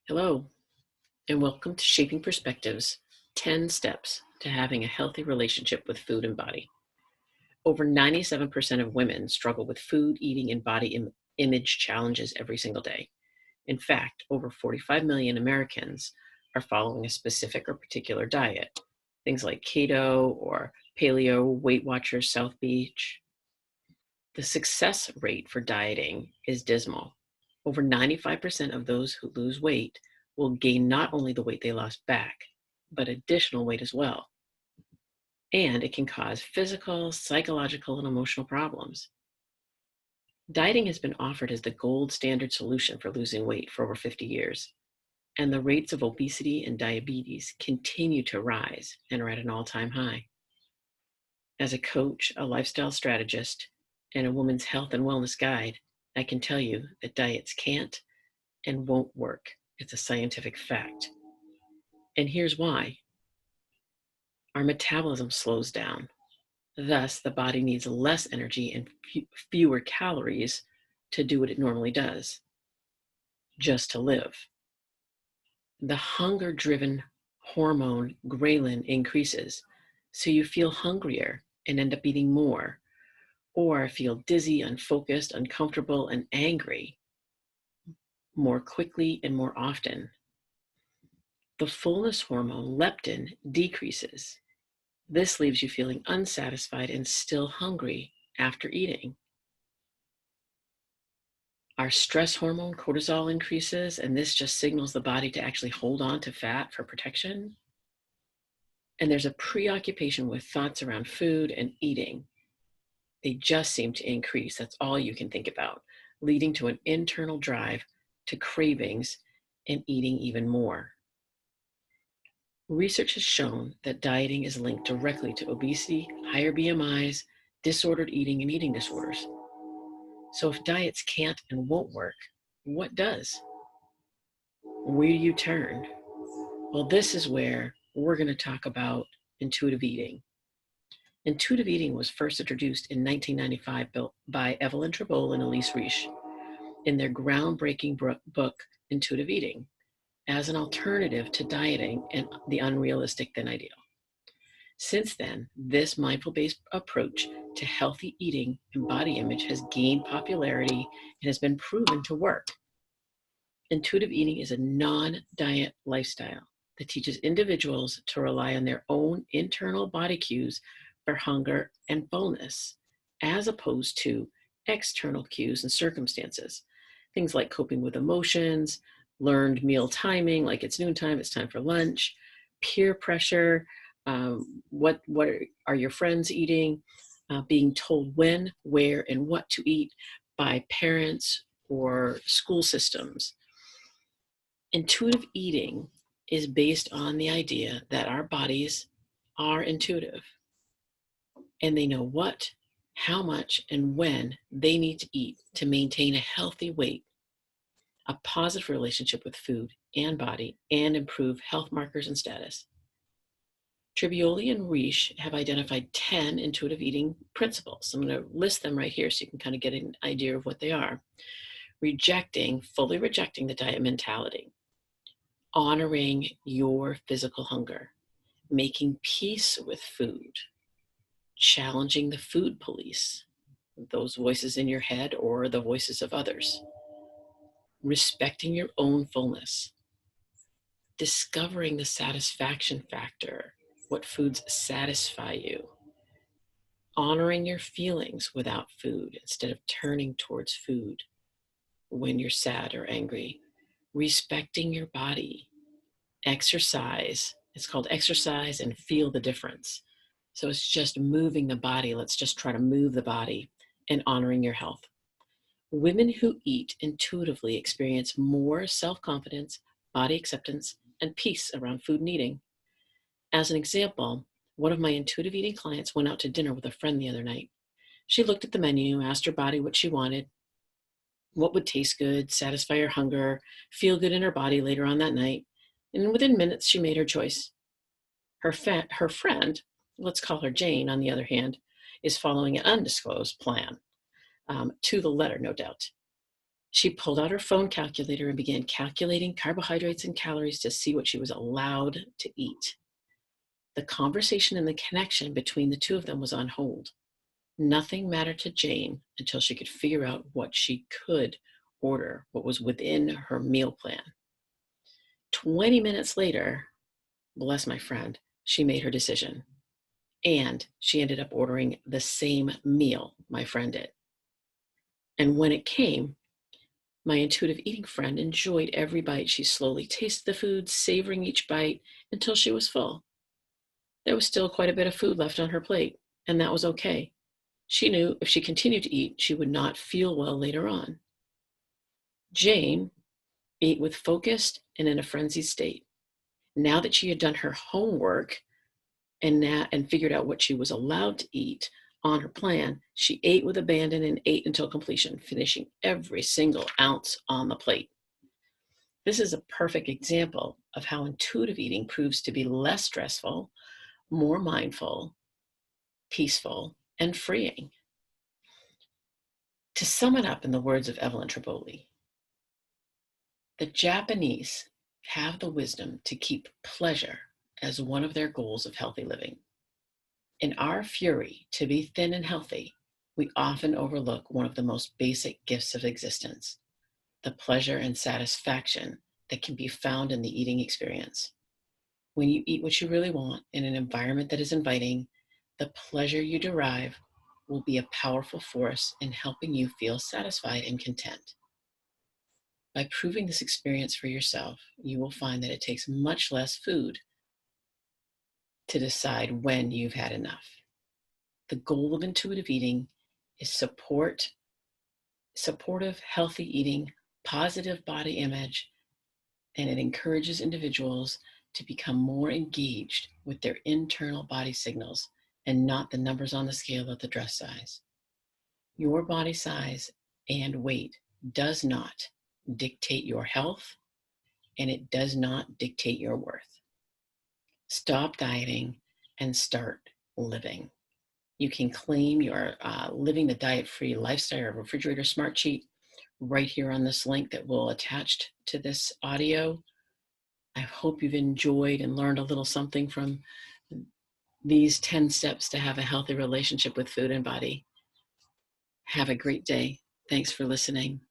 Hello, and welcome to Shaping Perspectives 10 Steps to Having a Healthy Relationship with Food and Body. Over 97% of women struggle with food, eating, and body image challenges every single day. In fact, over 45 million Americans are following a specific or particular diet, things like keto or paleo, Weight Watchers, South Beach. The success rate for dieting is dismal. Over 95% of those who lose weight will gain not only the weight they lost back, but additional weight as well. And it can cause physical, psychological, and emotional problems. Dieting has been offered as the gold standard solution for losing weight for over 50 years, and the rates of obesity and diabetes continue to rise and are at an all-time high. As a coach, a lifestyle strategist, and a woman's health and wellness guide, I can tell you that diets can't and won't work. It's a scientific fact. And here's why. Our metabolism slows down. Thus, the body needs less energy and fewer calories to do what it normally does, just to live. The hunger-driven hormone ghrelin increases, so you feel hungrier and end up eating more, or feel dizzy, unfocused, uncomfortable, and angry more quickly and more often. The fullness hormone, leptin, decreases. This leaves you feeling unsatisfied and still hungry after eating. Our stress hormone, cortisol, increases, and this just signals the body to actually hold on to fat for protection. And there's a preoccupation with thoughts around food and eating. They just seem to increase. That's all you can think about, leading to an internal drive to cravings and eating even more. Research has shown that dieting is linked directly to obesity, higher BMIs, disordered eating, and eating disorders. So if diets can't and won't work, what does? Where do you turn? Well, this is where we're going to talk about intuitive eating. Intuitive eating was first introduced in 1995 by Evelyn Tribole and Elyse Resch in their groundbreaking book, Intuitive Eating, as an alternative to dieting and the unrealistic than ideal. Since then, this mindful-based approach to healthy eating and body image has gained popularity and has been proven to work. Intuitive eating is a non-diet lifestyle that teaches individuals to rely on their own internal body cues for hunger and fullness, as opposed to external cues and circumstances. Things like coping with emotions, learned meal timing, like it's noontime, it's time for lunch, peer pressure, what are your friends eating, being told when, where, and what to eat by parents or school systems. Intuitive eating is based on the idea that our bodies are intuitive and they know what, how much, and when they need to eat to maintain a healthy weight, a positive relationship with food and body, and improve health markers and status. Tribole and Resch have identified 10 intuitive eating principles. I'm going to list them right here so you can kind of get an idea of what they are. Fully rejecting the diet mentality. Honoring your physical hunger. Making peace with food. Challenging the food police, those voices in your head or the voices of others. Respecting your own fullness. Discovering the satisfaction factor, what foods satisfy you. Honoring your feelings without food instead of turning towards food when you're sad or angry. Respecting your body. Exercise. It's called exercise and feel the difference. So it's just moving the body. Let's just try to move the body and honoring your health. Women who eat intuitively experience more self-confidence, body acceptance, and peace around food and eating. As an example, one of my intuitive eating clients went out to dinner with a friend the other night. She looked at the menu, asked her body what she wanted, what would taste good, satisfy her hunger, feel good in her body later on that night, and within minutes she made her choice. Her friend, let's call her Jane, on the other hand, is following an undisclosed plan, to the letter, no doubt. She pulled out her phone calculator and began calculating carbohydrates and calories to see what she was allowed to eat. The conversation and the connection between the two of them was on hold. Nothing mattered to Jane until she could figure out what she could order, what was within her meal plan. 20 minutes later, bless my friend, she made her decision. And she ended up ordering the same meal my friend did. And when it came, my intuitive eating friend enjoyed every bite. She slowly tasted the food, savoring each bite until she was full. There was still quite a bit of food left on her plate, and that was okay. She knew if she continued to eat, she would not feel well later on. Jane ate with focused and in a frenzied state. Now that she had done her homework and figured out what she was allowed to eat on her plan, she ate with abandon and ate until completion, finishing every single ounce on the plate. This is a perfect example of how intuitive eating proves to be less stressful, more mindful, peaceful, and freeing. To sum it up in the words of Evelyn Tribole, the Japanese have the wisdom to keep pleasure as one of their goals of healthy living. In our fury to be thin and healthy, we often overlook one of the most basic gifts of existence, the pleasure and satisfaction that can be found in the eating experience. When you eat what you really want in an environment that is inviting, the pleasure you derive will be a powerful force in helping you feel satisfied and content. By proving this experience for yourself, you will find that it takes much less food to decide when you've had enough. The goal of intuitive eating is supportive, healthy eating, positive body image, and it encourages individuals to become more engaged with their internal body signals and not the numbers on the scale of the dress size. Your body size and weight does not dictate your health, and it does not dictate your worth. Stop dieting and start living. You can claim your Living the Diet-Free Lifestyle Refrigerator Smart Sheet right here on this link that will attach to this audio. I hope you've enjoyed and learned a little something from these 10 steps to have a healthy relationship with food and body. Have a great day. Thanks for listening.